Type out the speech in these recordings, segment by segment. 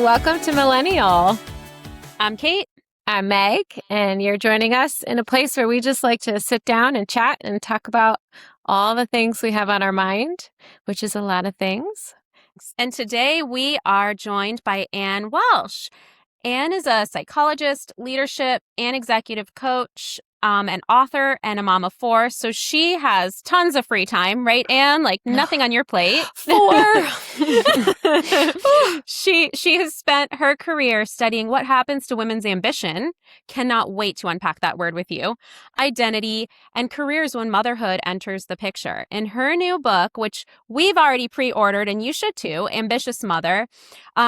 welcome to Millennial. I'm Kate. I'm Meg, and you're joining us in a place where we just like to sit down and chat and talk about all the things we have on our mind, which is a lot of things. And today we are joined by Ann Welsh. Ann is a psychologist, leadership, and executive coach, an author, and a mom of four. So she has tons of free time, right, Ann? Like nothing on your plate. She has spent her career studying what happens to women's ambition. Cannot wait to unpack that word with you. Identity and careers when motherhood enters the picture. In her new book, which we've already pre-ordered and you should too, Ambitious Mother,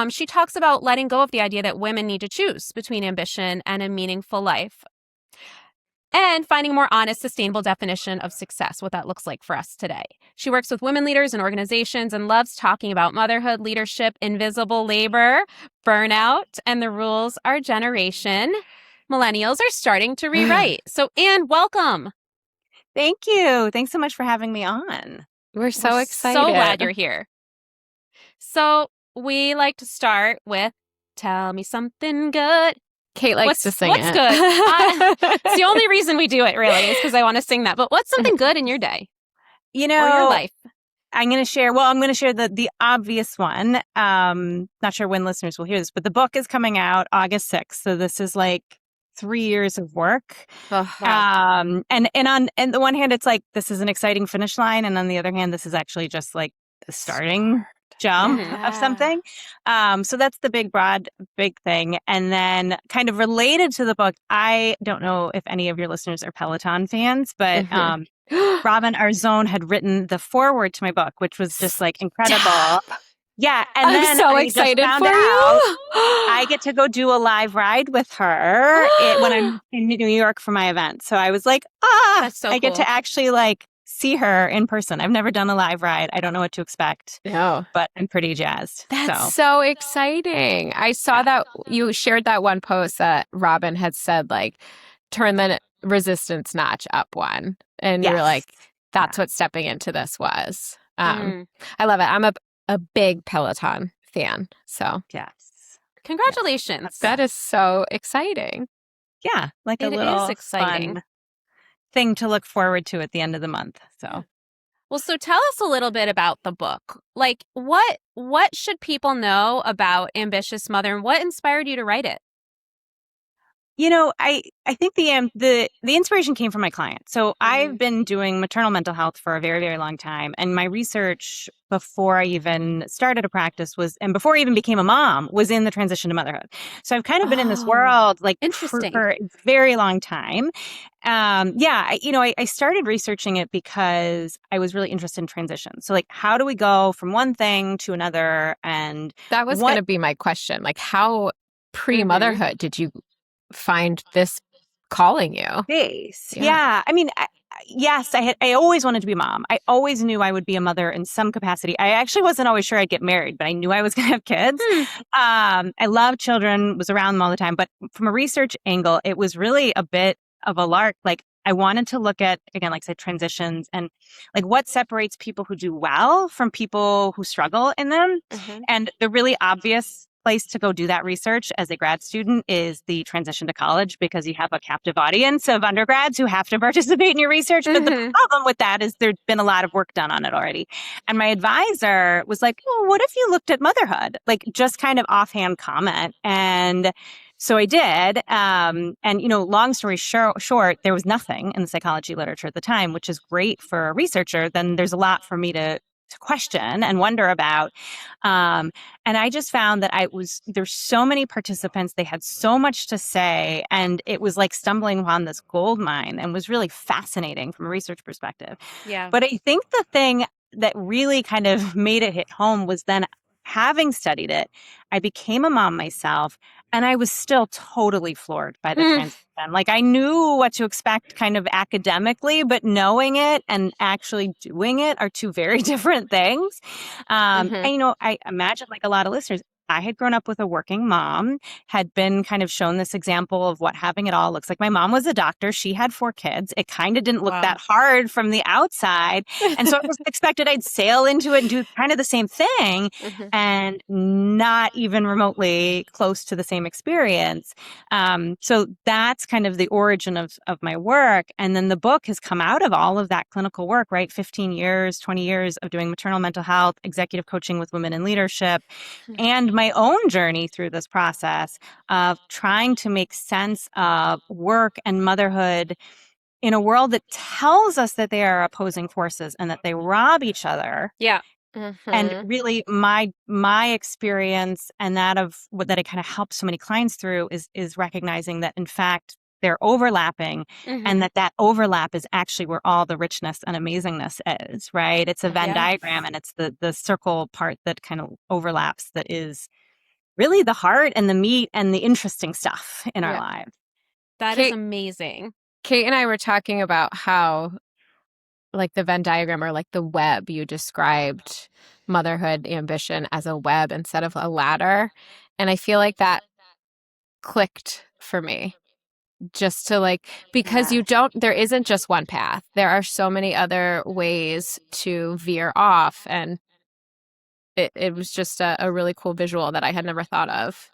she talks about letting go of the idea that women need to choose between ambition and a meaningful life. And finding a more honest, sustainable definition of success, what that looks like for us today. She works with women leaders and organizations and loves talking about motherhood, leadership, invisible labor, burnout, and the rules our generation, millennials, are starting to rewrite. So, Ann, welcome. Thank you. Thanks so much for having me on. We're so excited. So glad you're here. So, we like to start with, tell me something good. Kate likes to sing what's it. Good? It's the only reason we do it, really, is because I want to sing that. But what's something good in your day? You know, or your life? I'm going to share the obvious one. Not sure when listeners will hear this, but the book is coming out August 6th. So this is like 3 years of work. Oh, wow. And on the one hand, it's like, this is an exciting finish line. And on the other hand, this is actually just like the starting jump of something. So that's the big thing. And then kind of related to the book, I don't know if any of your listeners are Peloton fans, but Robin Arzón had written the foreword to my book, which was just like incredible. Yeah. And I'm then so I excited just found for out you. I get to go do a live ride with her when I'm in New York for my event. So I was like, That's so I get cool. to actually like see her in person. I've never done a live ride. I don't know what to expect. No. But I'm pretty jazzed. That's so exciting. I saw that you shared that one post that Robin had said, like, turn the resistance notch up one. And you're like, that's what stepping into this was. I love it. I'm a big Peloton fan. So yes. Congratulations. Yes. that is so exciting. Yeah. Like It a little is exciting. fun thing to look forward to at the end of the month. So Well, so tell us a little bit about the book. Like, what should people know about Ambitious Mother, and what inspired you to write it? you know, I think the inspiration came from my client. So I've been doing maternal mental health for a very, very long time. And my research before I even started a practice and before I even became a mom, was in the transition to motherhood. So I've kind of been in this world like interesting. for a very long time. I started researching it because I was really interested in transition. So like, how do we go from one thing to another? And that was going to be my question. Like, how pre-motherhood did you find this calling you? Yeah. I mean, I always wanted to be a mom. I always knew I would be a mother in some capacity. I actually wasn't always sure I'd get married, but I knew I was going to have kids. I love children, was around them all the time. But from a research angle, it was really a bit of a lark. Like, I wanted to look at, again, like I said, transitions and like what separates people who do well from people who struggle in them. And the really obvious place to go do that research as a grad student is the transition to college, because you have a captive audience of undergrads who have to participate in your research. But the problem with that is there's been a lot of work done on it already. And my advisor was like, well, what if you looked at motherhood? Like, just kind of offhand comment. And so I did. Long story short, there was nothing in the psychology literature at the time, which is great for a researcher. Then there's a lot for me to question and wonder about. And I just found that there's so many participants, they had so much to say, and it was like stumbling upon this gold mine, and was really fascinating from a research perspective. Yeah. But I think the thing that really kind of made it hit home was then, having studied it, I became a mom myself, and I was still totally floored by the transition. Like, I knew what to expect kind of academically, but knowing it and actually doing it are two very different things. I imagine, like a lot of listeners, I had grown up with a working mom, had been kind of shown this example of what having it all looks like. My mom was a doctor. She had 4 kids. It kind of didn't look that hard from the outside. And so I was expected I'd sail into it and do kind of the same thing and not even remotely close to the same experience. So that's kind of the origin of my work. And then the book has come out of all of that clinical work, right? 15 years, 20 years of doing maternal mental health, executive coaching with women in leadership, and my own journey through this process of trying to make sense of work and motherhood in a world that tells us that they are opposing forces and that they rob each other. Yeah. And really my experience and that of what that I kind of help so many clients through is recognizing that in fact they're overlapping and that overlap is actually where all the richness and amazingness is, right? It's a Venn diagram and it's the circle part that kind of overlaps that is really the heart and the meat and the interesting stuff in our lives. That is amazing. Kate and I were talking about how like the Venn diagram or like the web, you described motherhood ambition as a web instead of a ladder. And I feel like that clicked for me just to like, because there isn't just one path. There are so many other ways to veer off. And it was just a really cool visual that I had never thought of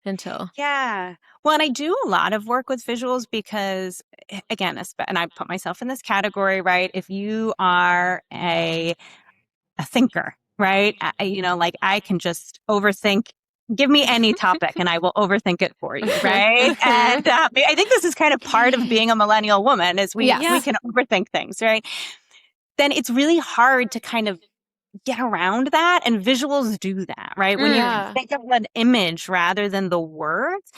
until. Yeah. Well, and I do a lot of work with visuals because, again, and I put myself in this category, right? If you are a thinker, right? Like I can just overthink. Give me any topic and I will overthink it for you, right? And I think this is kind of part of being a millennial woman is we can overthink things, right? Then it's really hard to kind of get around that, and visuals do that, right? When you think of an image rather than the words,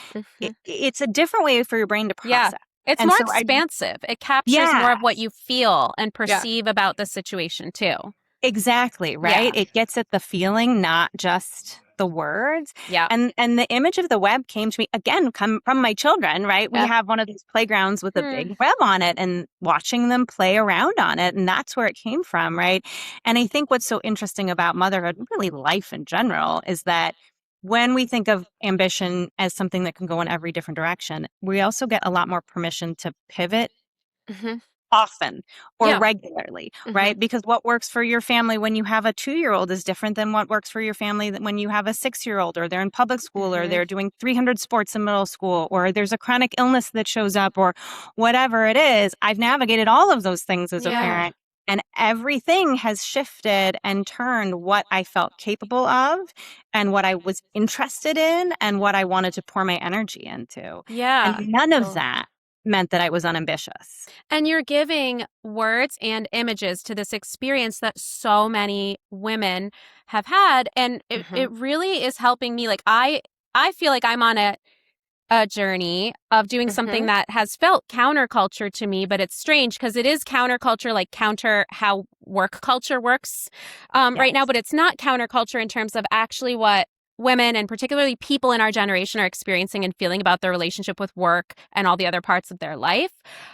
it's a different way for your brain to process. It's and more so expansive. It captures more of what you feel and perceive about the situation too. Exactly, right? It gets at the feeling, not just the words. Yeah. And the image of the web came to me, again, come from my children, right? We have one of these playgrounds with a big web on it and watching them play around on it. And that's where it came from, right? And I think what's so interesting about motherhood, really life in general, is that when we think of ambition as something that can go in every different direction, we also get a lot more permission to pivot often or regularly, right? Because what works for your family when you have a 2-year-old is different than what works for your family when you have a 6-year-old or they're in public school or they're doing 300 sports in middle school or there's a chronic illness that shows up or whatever it is. I've navigated all of those things as a parent. And everything has shifted and turned what I felt capable of and what I was interested in and what I wanted to pour my energy into. Yeah. And none of that meant that I was unambitious. And you're giving words and images to this experience that so many women have had. And it really is helping me. Like I feel like I'm on a journey of doing something that has felt counterculture to me, but it's strange because it is counterculture, like counter how work culture works right now, but it's not counterculture in terms of actually what women and particularly people in our generation are experiencing and feeling about their relationship with work and all the other parts of their life.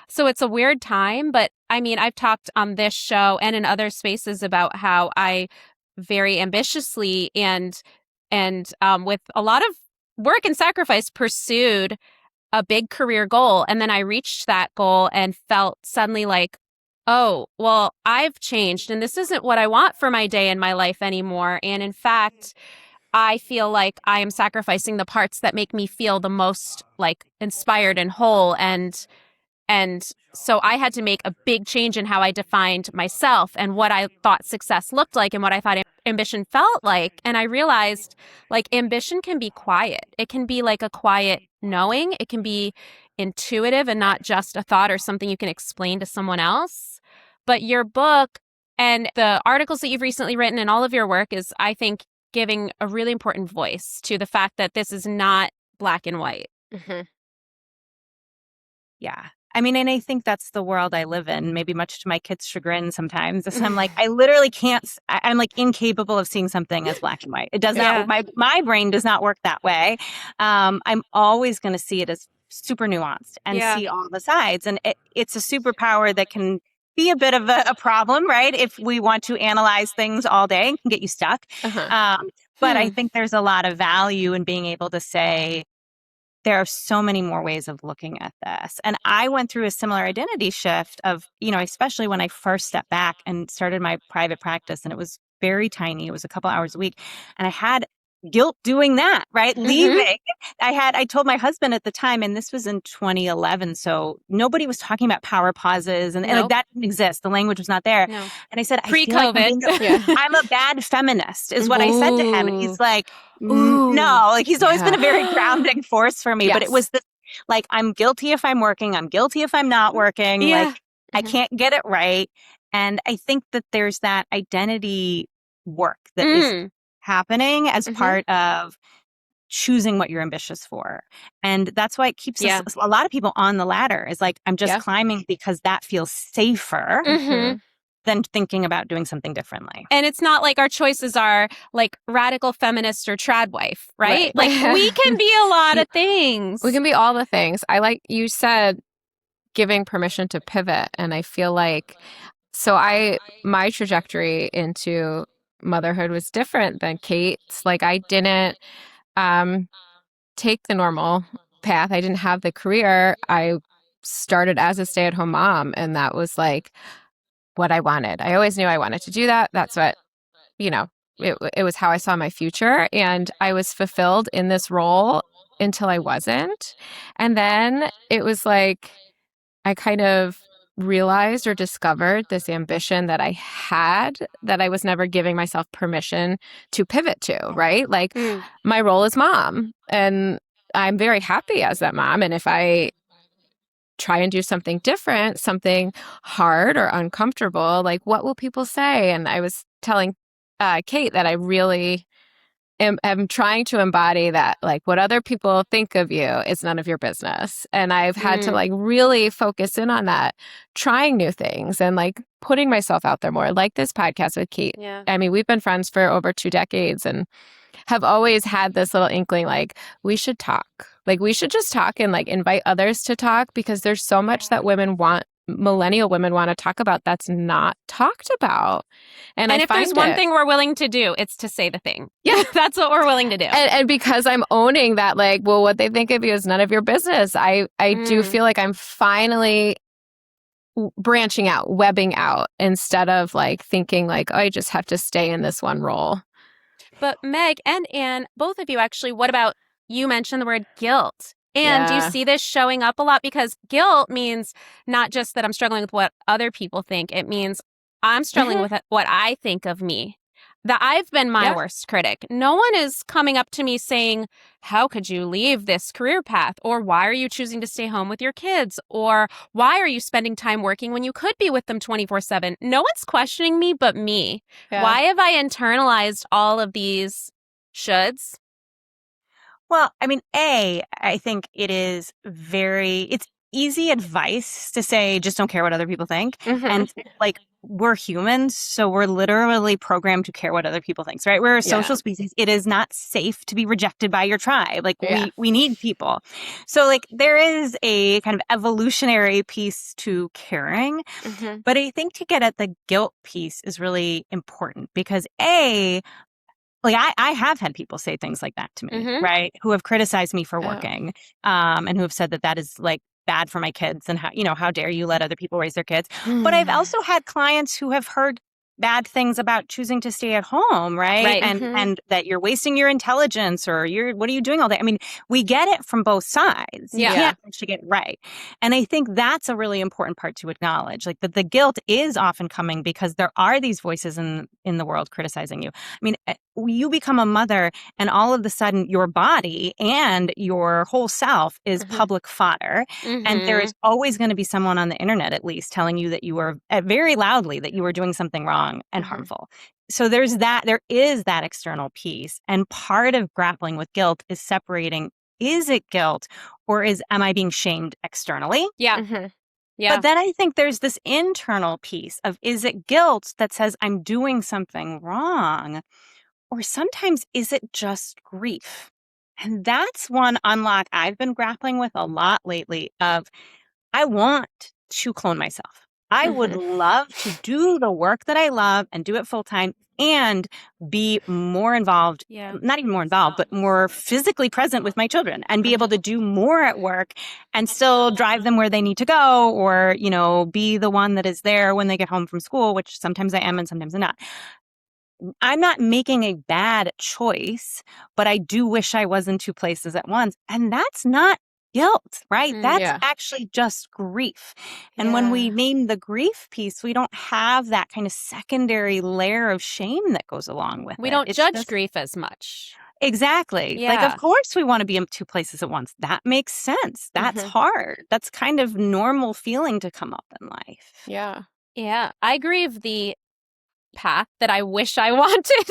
So it's a weird time, but I mean, I've talked on this show and in other spaces about how I very ambitiously and with a lot of work and sacrifice pursued a big career goal. And then I reached that goal and felt suddenly like, oh, well, I've changed and this isn't what I want for my day and my life anymore. And in fact, I feel like I am sacrificing the parts that make me feel the most like inspired and whole. And so I had to make a big change in how I defined myself and what I thought success looked like and what I thought ambition felt like. And I realized like ambition can be quiet. It can be like a quiet knowing. It can be intuitive and not just a thought or something you can explain to someone else. But your book and the articles that you've recently written and all of your work is, I think, giving a really important voice to the fact that this is not black and white. Yeah. I mean, and I think that's the world I live in, maybe much to my kids' chagrin sometimes. I'm like, I literally can't, I'm like incapable of seeing something as black and white. It does not, my brain does not work that way. I'm always going to see it as super nuanced and see all the sides. And it's a superpower that can be a bit of a problem, right? If we want to analyze things all day, it can get you stuck. But I think there's a lot of value in being able to say, there are so many more ways of looking at this. And I went through a similar identity shift of, especially when I first stepped back and started my private practice, and it was very tiny. It was a couple hours a week. And I had guilt doing that, right? Leaving. I told my husband at the time, and this was in 2011. So nobody was talking about power pauses and like that didn't exist. The language was not there. No. And I said, Pre-COVID. I'm a bad feminist is what I said to him. And he's like, no, like he's always been a very grounding force for me. Yes. But it was this, like, I'm guilty if I'm working. I'm guilty if I'm not working. Yeah. Like I can't get it right. And I think that there's that identity work that is happening as part of choosing what you're ambitious for. And that's why it keeps us, a lot of people on the ladder is like, I'm just climbing because that feels safer than thinking about doing something differently. And it's not like our choices are like radical feminist or trad wife, right? Like we can be a lot of things. We can be all the things. I like you said giving permission to pivot. And I feel like, my trajectory into motherhood was different than Kate's. Like I didn't take the normal path. I didn't have the career. I started as a stay-at-home mom, and that was like what I wanted. I always knew I wanted to do that. That's what, it was how I saw my future, and I was fulfilled in this role until I wasn't. And then it was like I kind of realized or discovered this ambition that I had that I was never giving myself permission to pivot to, right? Like my role is mom, and I'm very happy as that mom. And if I try and do something different, something hard or uncomfortable, like what will people say? And I was telling Kate that I really am trying to embody that, like, what other people think of you is none of your business. And I've had to like really focus in on that, trying new things and like putting myself out there more, like this podcast with Kate. Yeah. I mean, we've been friends for over 2 decades and have always had this little inkling, like, we should talk. Like, we should just talk and like invite others to talk, because there's so much that millennial women want to talk about that's not talked about. And if there's one thing we're willing to do, it's to say the thing. Yeah. That's what we're willing to do. And because I'm owning that, like, well, what they think of you is none of your business. I do feel like I'm finally branching out, webbing out, instead of like thinking like, oh, I just have to stay in this one role. But Meg and Anne, both of you actually, what about, you mentioned the word guilt. And do you see this showing up a lot? Because guilt means not just that I'm struggling with what other people think. It means I'm struggling with what I think of me. That I've been my worst critic. No one is coming up to me saying, how could you leave this career path? Or why are you choosing to stay home with your kids? Or why are you spending time working when you could be with them 24/7? No one's questioning me but me. Yeah. Why have I internalized all of these shoulds? Well, I mean, I think it's easy advice to say, just don't care what other people think. And like, we're humans, so we're literally programmed to care what other people think, right? We're a social species. It is not safe to be rejected by your tribe. Like we need people. So like there is a kind of evolutionary piece to caring. But I think to get at the guilt piece is really important, because like I have had people say things like that to me, right? Who have criticized me for working, and who have said that is like bad for my kids, and how dare you let other people raise their kids. But I've also had clients who have heard bad things about choosing to stay at home, right? And that you're wasting your intelligence, or what are you doing all day? I mean, we get it from both sides. You can't actually get it right. And I think that's a really important part to acknowledge, like that the guilt is often coming because there are these voices in the world criticizing you. I mean, you become a mother and all of a sudden your body and your whole self is public fodder. And there is always going to be someone on the internet, at least, telling you that you are very loudly that you are doing something wrong and harmful. So there is that external piece. And part of grappling with guilt is separating, is it guilt or am I being shamed externally? Yeah. Yeah. But then I think there's this internal piece of, is it guilt that says I'm doing something wrong? Or sometimes is it just grief? And that's one unlock I've been grappling with a lot lately of, I want to clone myself. I would love to do the work that I love and do it full time, and be more involved, not even more involved, but more physically present with my children and be able to do more at work and still drive them where they need to go, or, you know, be the one that is there when they get home from school, which sometimes I am and sometimes I'm not. I'm not making a bad choice, but I do wish I was in two places at once. And that's not guilt, right? That's actually just grief. And when we name the grief piece, we don't have that kind of secondary layer of shame that goes along with it. We don't judge grief as much. Exactly. Like, of course we want to be in two places at once. That makes sense. That's hard. That's kind of normal feeling to come up in life. Yeah. Yeah. I grieve the path that I wish I wanted.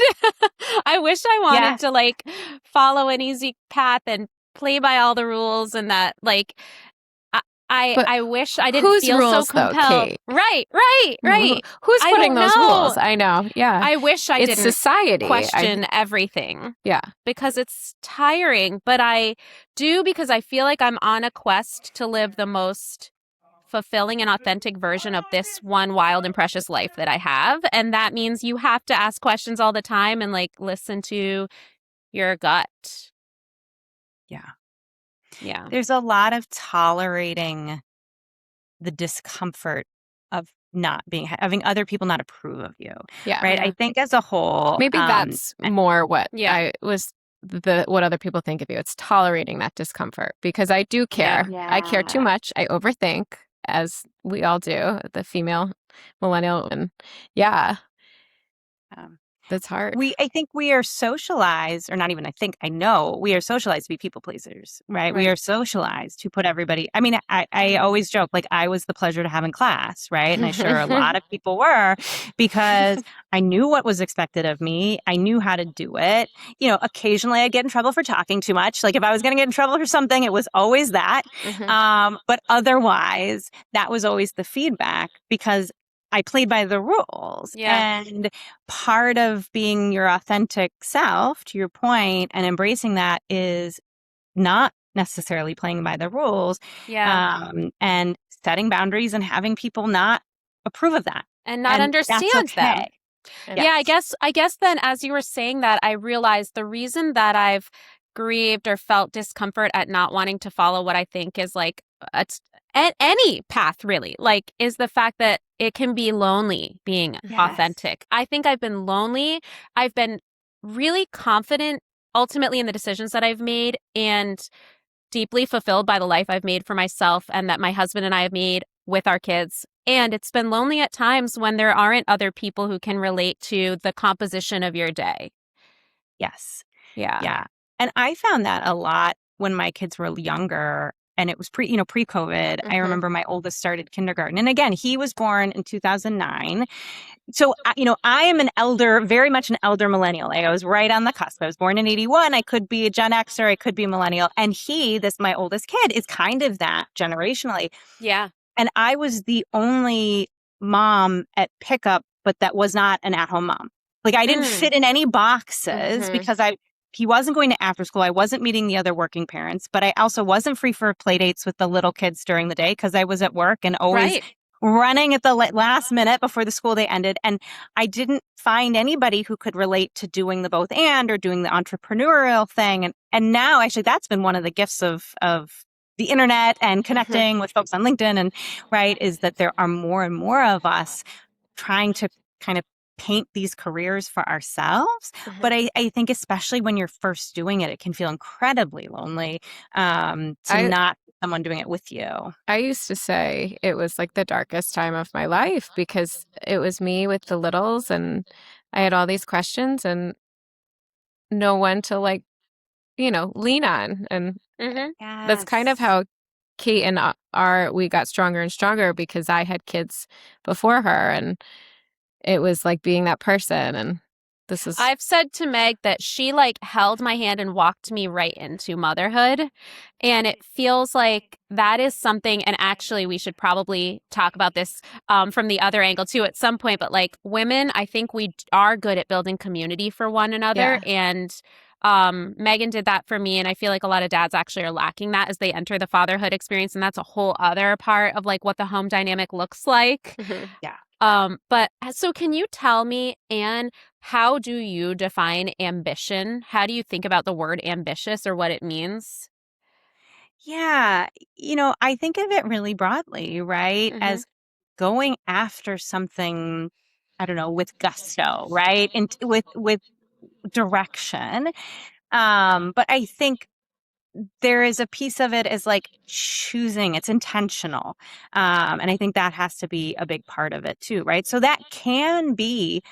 I wish I wanted to like follow an easy path and play by all the rules, and that like I wish I didn't feel rules, so compelled. Though, Right. Who's putting those rules? I know. Yeah. I wish I didn't society. question everything. Yeah. Because it's tiring, but I do because I feel like I'm on a quest to live the most fulfilling and authentic version of this one wild and precious life that I have. And that means you have to ask questions all the time and like listen to your gut. Yeah. There's a lot of tolerating the discomfort of not having other people not approve of you. Yeah. Right. I think as a whole, maybe that's more what I was what other people think of you. It's tolerating that discomfort, because I do care. Yeah. I care too much. I overthink, as we all do, the female millennial. And that's hard. I think we are socialized, or not even I know we are socialized to be people pleasers, right? We are socialized to put everybody, I mean, I always joke, like I was the pleasure to have in class, right? And I'm sure a lot of people were, because I knew what was expected of me. I knew how to do it. You know, occasionally I'd get in trouble for talking too much. Like if I was going to get in trouble for something, it was always that. But otherwise, that was always the feedback, because I played by the rules. And part of being your authentic self, to your point, and embracing that is not necessarily playing by the rules. And setting boundaries and having people not approve of that. And not understand them. Yeah, I guess then as you were saying that, I realized the reason that I've grieved or felt discomfort at not wanting to follow what I think is like any path really, like, is the fact that it can be lonely being authentic. I think I've been lonely. I've been really confident ultimately in the decisions that I've made, and deeply fulfilled by the life I've made for myself and that my husband and I have made with our kids. And it's been lonely at times when there aren't other people who can relate to the composition of your day. Yes. Yeah. And I found that a lot when my kids were younger. And it was pre-COVID. I remember my oldest started kindergarten. And again, he was born in 2009. So, I am very much an elder millennial. I was right on the cusp. I was born in 81. I could be a Gen Xer. I could be a millennial. And my oldest kid, is kind of that generationally. Yeah. And I was the only mom at pickup, but that was not an at-home mom. Like I didn't fit in any boxes because he wasn't going to after school. I wasn't meeting the other working parents, but I also wasn't free for play dates with the little kids during the day because I was at work and always running at the last minute before the school day ended. And I didn't find anybody who could relate to doing the both and, or doing the entrepreneurial thing. And now actually that's been one of the gifts of the internet and connecting with folks on LinkedIn, and is that there are more and more of us trying to kind of paint these careers for ourselves. But I think especially when you're first doing it, it can feel incredibly lonely to not someone doing it with you. I used to say it was like the darkest time of my life because it was me with the littles and I had all these questions and no one to lean on. And that's kind of how Kate and we got stronger and stronger, because I had kids before her and it was like being that person. And I've said to Meg that she held my hand and walked me right into motherhood. And it feels like that is something, and actually we should probably talk about this from the other angle too at some point, but women, I think we are good at building community for one another. And Megan did that for me. And I feel like a lot of dads actually are lacking that as they enter the fatherhood experience. And that's a whole other part of what the home dynamic looks like. Yeah. But so can you tell me, Anne, How do you define ambition? How do you think about the word ambitious or what it means? Yeah. I think of it really broadly, right? Mm-hmm. As going after something, I don't know, with gusto, right? And with direction. But I think there is a piece of it as like choosing, it's intentional. And I think that has to be a big part of it too, right? So that can be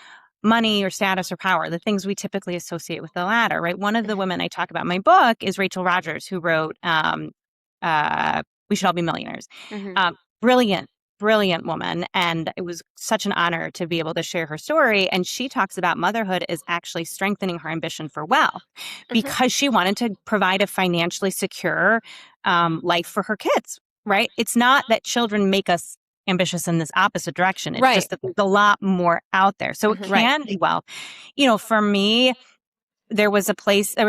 money or status or power, the things we typically associate with the latter, right? One of the women I talk about in my book is Rachel Rogers, who wrote We Should All Be Millionaires. Mm-hmm. Brilliant, brilliant woman. And it was such an honor to be able to share her story. And she talks about motherhood is actually strengthening her ambition for wealth because she wanted to provide a financially secure life for her kids, right? It's not that children make us ambitious in this opposite direction. It's just that there's a lot more out there. So it can be wealth. For me, there was a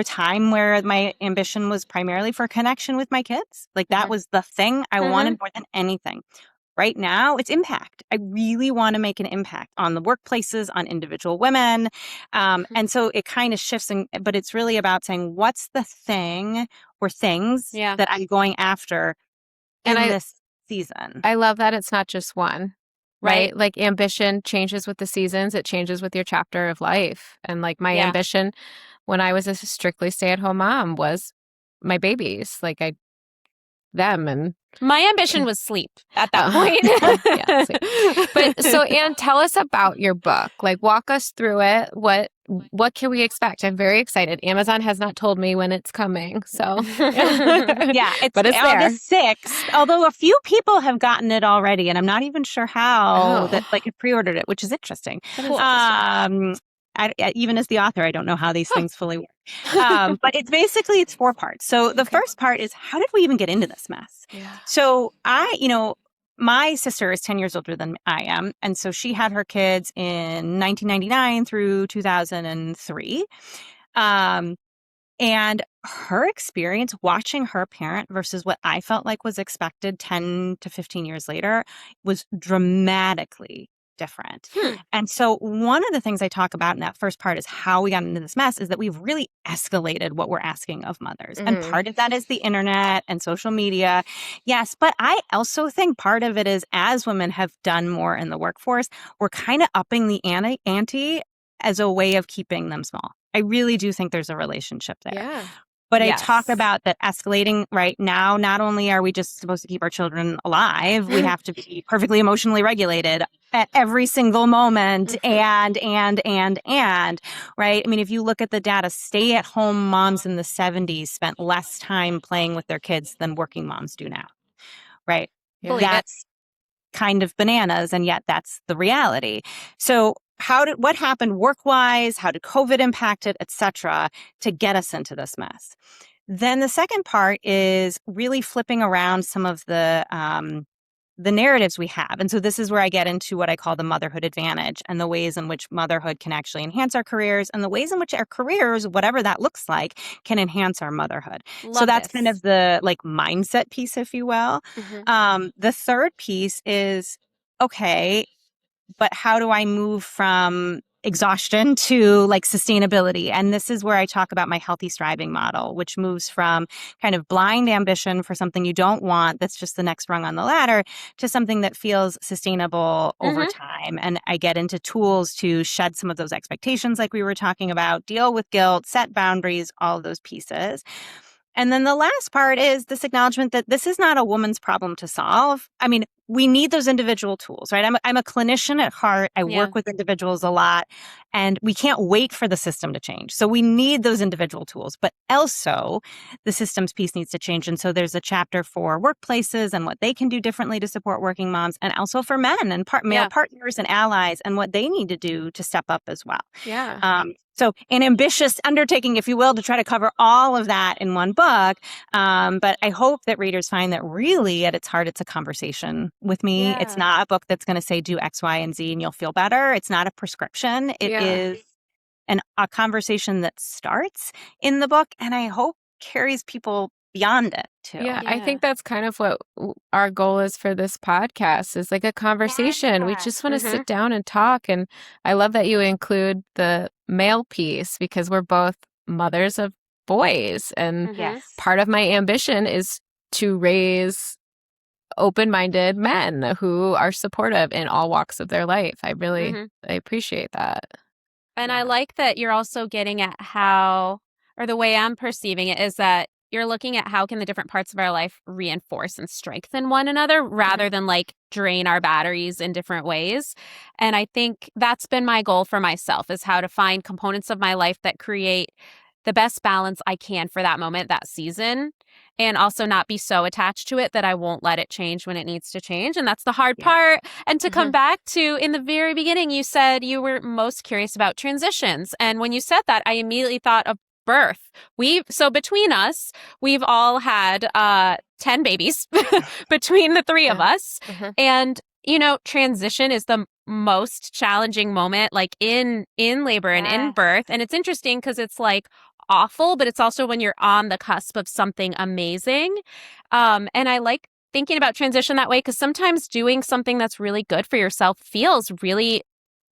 time where my ambition was primarily for connection with my kids. Like that was the thing I wanted more than anything. Right now, it's impact. I really want to make an impact on the workplaces, on individual women. And so it kind of shifts, but it's really about saying, what's the thing or things that I'm going after in this season? I love that it's not just one. Right? Like ambition changes with the seasons. It changes with your chapter of life. And like my ambition when I was a strictly stay-at-home mom was my babies. Like them and my ambition was sleep at that point. But so Anne, tell us about your book. Like walk us through it. What can we expect? I'm very excited. Amazon has not told me when it's coming. So it's August 6th. Although a few people have gotten it already, and I'm not even sure how that have pre-ordered it, which is interesting. Even as the author, I don't know how these things fully work. But it's 4 parts. So the first part is, how did we even get into this mess? Yeah. So my sister is 10 years older than I am. And so she had her kids in 1999 through 2003. And her experience watching her parent versus what I felt like was expected 10 to 15 years later was dramatically different. And so one of the things I talk about in that first part is how we got into this mess is that we've really escalated what we're asking of mothers. And part of that is the internet and social media. Yes, but I also think part of it is as women have done more in the workforce, we're kind of upping the ante as a way of keeping them small. I really do think there's a relationship there. Yeah. But I talk about that escalating right now. Not only are we just supposed to keep our children alive, we have to be perfectly emotionally regulated at every single moment. And, right? I mean, if you look at the data, stay-at-home moms in the 70s spent less time playing with their kids than working moms do now, right? Yeah. That's kind of bananas, and yet that's the reality. So what happened work-wise? How did COVID impact it, et cetera, to get us into this mess? Then the second part is really flipping around some of the narratives we have. And so this is where I get into what I call the motherhood advantage and the ways in which motherhood can actually enhance our careers and the ways in which our careers, whatever that looks like, can enhance our motherhood. So that's kind of the mindset piece, if you will. The third piece is, okay, but how do I move from exhaustion to sustainability? And this is where I talk about my healthy striving model, which moves from kind of blind ambition for something you don't want, that's just the next rung on the ladder, to something that feels sustainable over time. And I get into tools to shed some of those expectations like we were talking about, deal with guilt, set boundaries, all of those pieces. And then the last part is this acknowledgement that this is not a woman's problem to solve. I mean, we need those individual tools, right? I'm a clinician at heart. I work with individuals a lot, and we can't wait for the system to change. So we need those individual tools, but also the systems piece needs to change. And so there's a chapter for workplaces and what they can do differently to support working moms, and also for men and male partners and allies and what they need to do to step up as well. Yeah. So an ambitious undertaking, if you will, to try to cover all of that in one book. But I hope that readers find that really at its heart, it's a conversation with me. Yeah. It's not a book that's going to say do X, Y, and Z and you'll feel better. It's not a prescription. It is a conversation that starts in the book and I hope carries people beyond it too. Yeah, I think that's kind of what our goal is for this podcast, is like a conversation. We just want to sit down and talk. And I love that you include the male piece, because we're both mothers of boys. And part of my ambition is to raise open-minded men who are supportive in all walks of their life. I appreciate that. And I like that you're also getting at how, or the way I'm perceiving it is that you're looking at how can the different parts of our life reinforce and strengthen one another rather than like drain our batteries in different ways. And I think that's been my goal for myself, is how to find components of my life that create the best balance I can for that moment, that season, and also not be so attached to it that I won't let it change when it needs to change. And that's the hard part. And to come back to, in the very beginning, you said you were most curious about transitions. And when you said that, I immediately thought of birth. So between us, we've all had 10 babies between the three of us. And, you know, transition is the most challenging moment, like in labor and in birth. And it's interesting because it's like awful, but it's also when you're on the cusp of something amazing. And I like thinking about transition that way, because sometimes doing something that's really good for yourself feels really,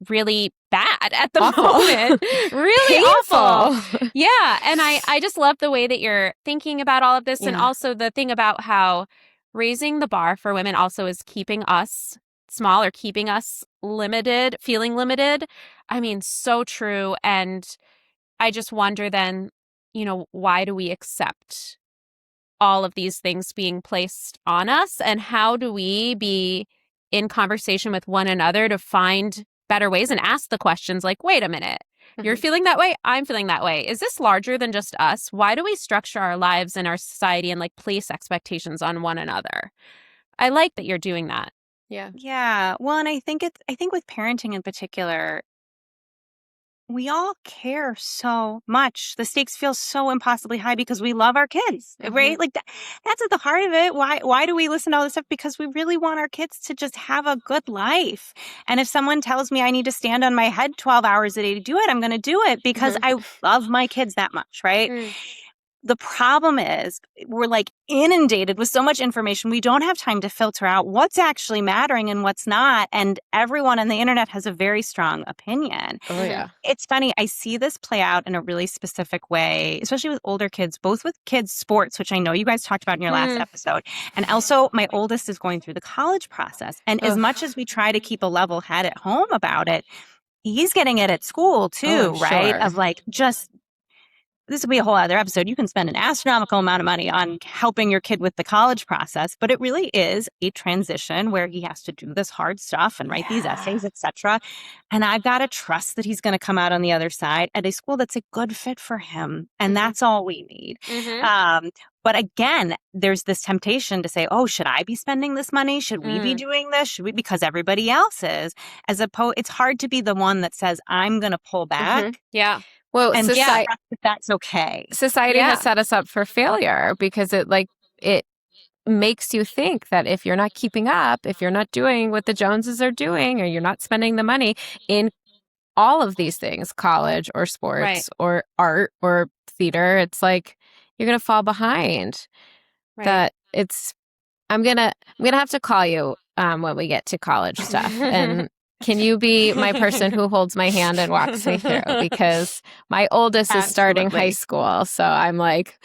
really bad at the moment. Really awful. Yeah. And I just love the way that you're thinking about all of this. And also the thing about how raising the bar for women also is keeping us small, or keeping us limited, feeling limited. I mean, so true. And I just wonder then, you know, why do we accept all of these things being placed on us? And how do we be in conversation with one another to find better ways and ask the questions like, wait a minute, you're feeling that way, I'm feeling that way. Is this larger than just us? Why do we structure our lives and our society and like place expectations on one another? I like that you're doing that. Yeah. Well, and I think with parenting in particular, we all care so much. The stakes feel so impossibly high because we love our kids, right? Like that's at the heart of it. Why do we listen to all this stuff? Because we really want our kids to just have a good life. And if someone tells me I need to stand on my head 12 hours a day to do it, I'm going to do it because I love my kids that much, right? The problem is we're like inundated with so much information. We don't have time to filter out what's actually mattering and what's not. And everyone on the internet has a very strong opinion. Oh, yeah. It's funny. I see this play out in a really specific way, especially with older kids, both with kids' sports, which I know you guys talked about in your last episode. And also my oldest is going through the college process. And as much as we try to keep a level head at home about it, he's getting it at school too, right? Of like just... This will be a whole other episode. You can spend an astronomical amount of money on helping your kid with the college process, but it really is a transition where he has to do this hard stuff and write these essays, etc. And I've got to trust that he's going to come out on the other side at a school that's a good fit for him. And that's all we need. But again, there's this temptation to say, oh, should I be spending this money? Should we be doing this? Should we? Because everybody else is. It's hard to be the one that says, I'm going to pull back. Well, and that's okay. Society has set us up for failure because it makes you think that if you're not keeping up, if you're not doing what the Joneses are doing, or you're not spending the money in all of these things, college or sports or art or theater, it's like you're going to fall behind. I'm going to have to call you when we get to college stuff. And can you be my person who holds my hand and walks me through? Because my oldest is starting high school. So I'm like,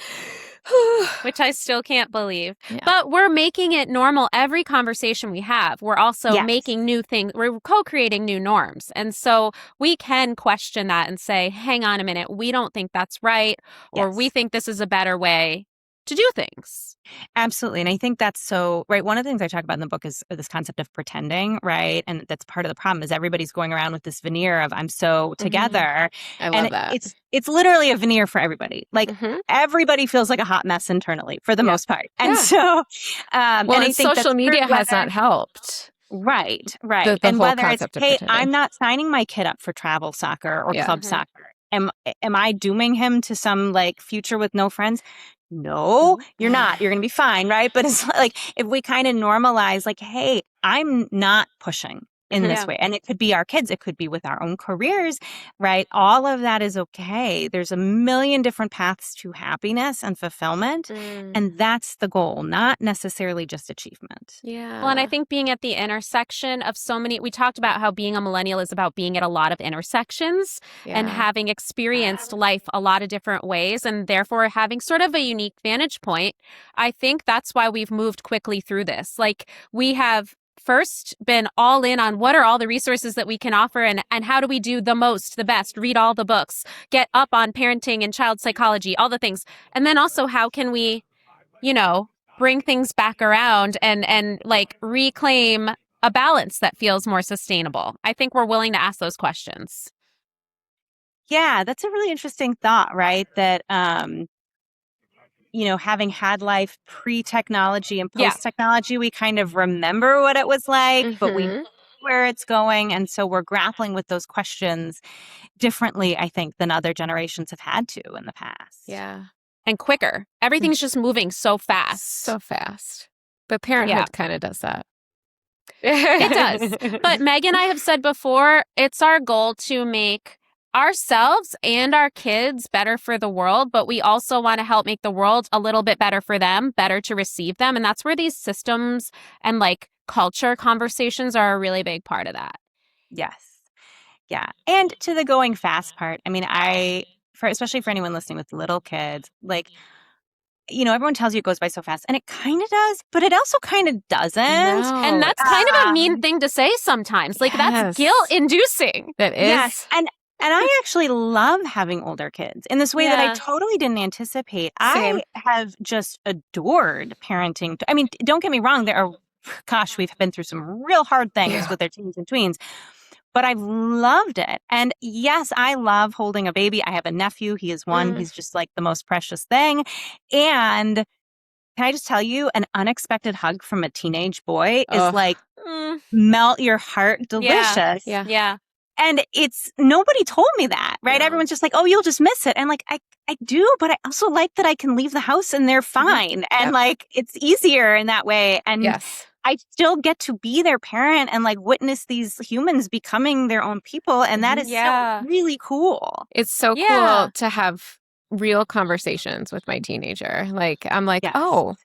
which I still can't believe. But we're making it normal. Every conversation we have, we're also making new things. We're co-creating new norms. And so we can question that and say, hang on a minute, we don't think that's right. Or we think this is a better way to do things. Absolutely. And I think that's so right. One of the things I talk about in the book is this concept of pretending, right? And that's part of the problem is everybody's going around with this veneer of I'm so together. I love that. It's literally a veneer for everybody. Like everybody feels like a hot mess internally for the most part. And so and I think social media has not helped. Right. The and whole whether it's, hey, I'm not signing my kid up for travel soccer or club soccer. Am I dooming him to some like future with no friends? No, you're not. You're going to be fine, right? But it's like if we kind of normalize like, hey, I'm not pushing. in this way. And it could be our kids. It could be with our own careers, right? All of that is okay. There's a million different paths to happiness and fulfillment. And that's the goal, not necessarily just achievement. Yeah. Well, and I think being at the intersection of so many, we talked about how being a millennial is about being at a lot of intersections and having experienced life a lot of different ways and therefore having sort of a unique vantage point. I think that's why we've moved quickly through this. Like we have first been all in on what are all the resources that we can offer and how do we do the most, the best, read all the books, get up on parenting and child psychology, all the things. And then also how can we, bring things back around and like reclaim a balance that feels more sustainable. I think we're willing to ask those questions. Yeah, that's a really interesting thought, right? That, having had life pre-technology and post-technology, we kind of remember what it was like, but we know where it's going. And so we're grappling with those questions differently, I think, than other generations have had to in the past. Yeah. And quicker. Everything's just moving so fast. So fast. But parenthood kind of does that. It does. But Meg and I have said before, it's our goal to make ourselves and our kids better for the world, but we also want to help make the world a little bit better for them, better to receive them. And that's where these systems and like culture conversations are a really big part of that. Yes. Yeah. And to the going fast part, I mean, especially for anyone listening with little kids, like, everyone tells you it goes by so fast, and it kind of does, but it also kind of doesn't. No. And that's kind of a mean thing to say sometimes. Like, that's guilt-inducing. That is. Yes. And I actually love having older kids in this way that I totally didn't anticipate. Same. I have just adored parenting. I mean, don't get me wrong. We've been through some real hard things with their teens and tweens, but I've loved it. And yes, I love holding a baby. I have a nephew. He is one. He's just like the most precious thing. And can I just tell you, an unexpected hug from a teenage boy is like melt your heart delicious. Yeah. And nobody told me that, right? Everyone's just like, oh, you'll just miss it. And like, I do, but I also like that I can leave the house and they're fine. And like, it's easier in that way. And I still get to be their parent and like witness these humans becoming their own people. And that is so really cool. It's so cool to have real conversations with my teenager. Like, I'm like, oh,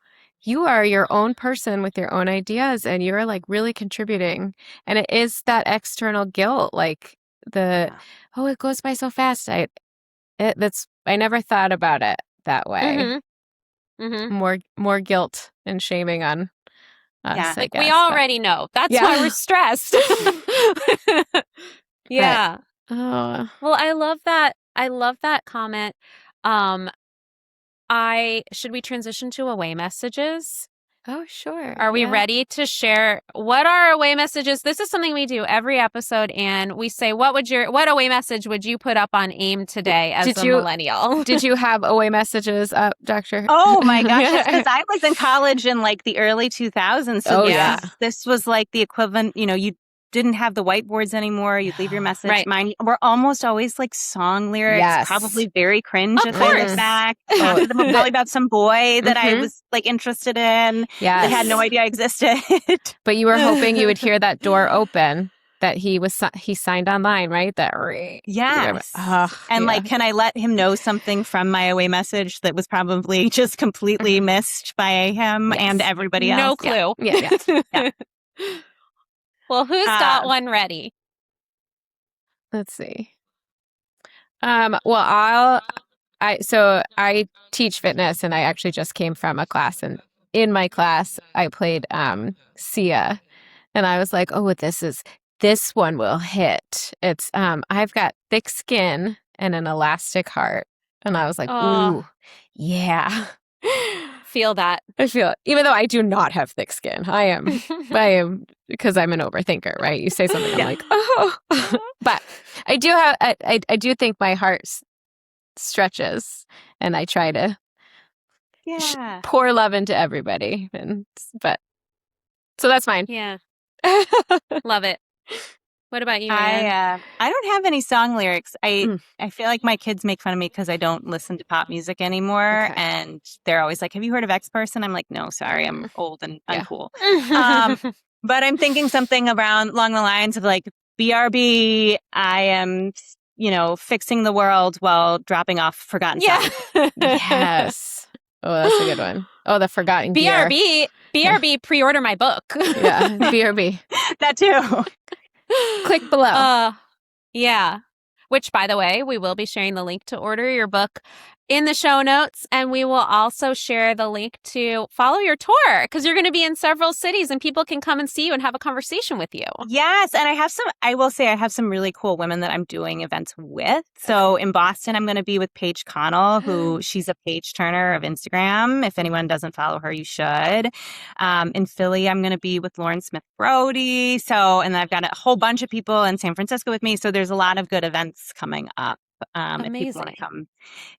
you are your own person with your own ideas and you're like really contributing. And it is that external guilt, like it goes by so fast. I never thought about it that way. More guilt and shaming on us, I guess. We already know. That's why we're stressed. Yeah. Well, I love that comment. Should we transition to away messages? Oh, sure. Are we ready to share what are away messages? This is something we do every episode, and we say, what away message would you put up on AIM today as a millennial? Did you have away messages up, Doctor? Oh my gosh, because I was in college in like the early 2000s. So this was like the equivalent, you didn't have the whiteboards anymore. You'd leave your message. Right. Mine were almost always like song lyrics, probably very cringe of if I look back. Half of them were probably about some boy that I was like interested in that had no idea I existed. But you were hoping you would hear that door open that he signed online, right? Like, can I let him know something from my away message that was probably just completely missed by him and everybody else? No clue. Yeah. Well, who's got one ready? Let's see. Well, I teach fitness, and I actually just came from a class, and in my class, I played Sia, and I was like, oh, this one will hit. It's I've got thick skin and an elastic heart, and I was like, ooh, yeah. Feel that. I feel it. Even though I do not have thick skin. I am because I'm an overthinker, right? You say something, I'm like, oh. But I do have, I do think my heart stretches, and I try to pour love into everybody. So that's mine. Yeah. Love it. What about you, I don't have any song lyrics. I feel like my kids make fun of me because I don't listen to pop music anymore. Okay. And they're always like, have you heard of X person? I'm like, no, sorry, I'm old and uncool. But I'm thinking something around along the lines of like, BRB, I am, fixing the world while dropping off forgotten stuff. Yes. Oh, that's a good one. Oh, the forgotten gear. BRB, pre-order my book. Yeah, BRB. That too. Click below. Yeah. Which, by the way, we will be sharing the link to order your book in the show notes. And we will also share the link to follow your tour because you're going to be in several cities and people can come and see you and have a conversation with you. Yes. And I will say I have some really cool women that I'm doing events with. So in Boston, I'm going to be with Paige Connell, she's a page turner of Instagram. If anyone doesn't follow her, you should. In Philly, I'm going to be with Lauren Smith Brody. And I've got a whole bunch of people in San Francisco with me. So there's a lot of good events coming up. If people want to come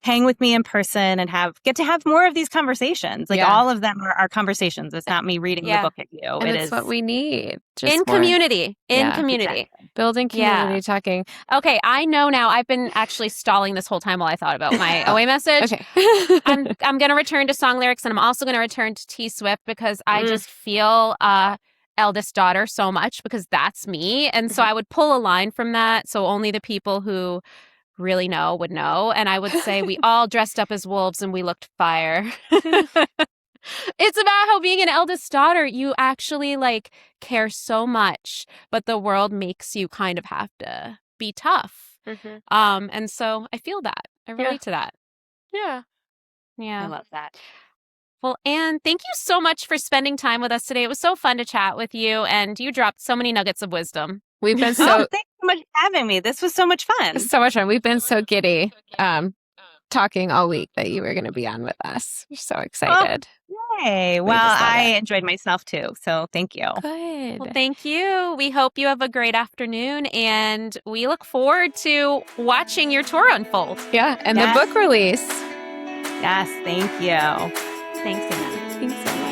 hang with me in person and get to have more of these conversations. Like all of them are conversations. It's not me reading the book at you. And it's what we need. Just in community. Exactly. Building community, talking. Okay, I know now. I've been actually stalling this whole time while I thought about my OA message. Okay. I'm going to return to song lyrics and I'm also going to return to T Swift because I just feel eldest daughter so much because that's me. And so I would pull a line from that. So only the people who really know would know. And I would say we all dressed up as wolves and we looked fire. It's about how being an eldest daughter, you actually care so much, but the world makes you kind of have to be tough. And so I feel that. I relate to that. Yeah. I love that. Well, Anne, thank you so much for spending time with us today. It was so fun to chat with you, and you dropped so many nuggets of wisdom. We've been thanks so much for having me. This was so much fun. So much fun. We've been so giddy talking all week that you were going to be on with us. We're so excited. Yay. Well, I enjoyed myself too. So thank you. Good. Well, thank you. We hope you have a great afternoon, and we look forward to watching your tour unfold. Yeah, and the book release. Yes, thank you. Thanks, Anne. Thanks so much.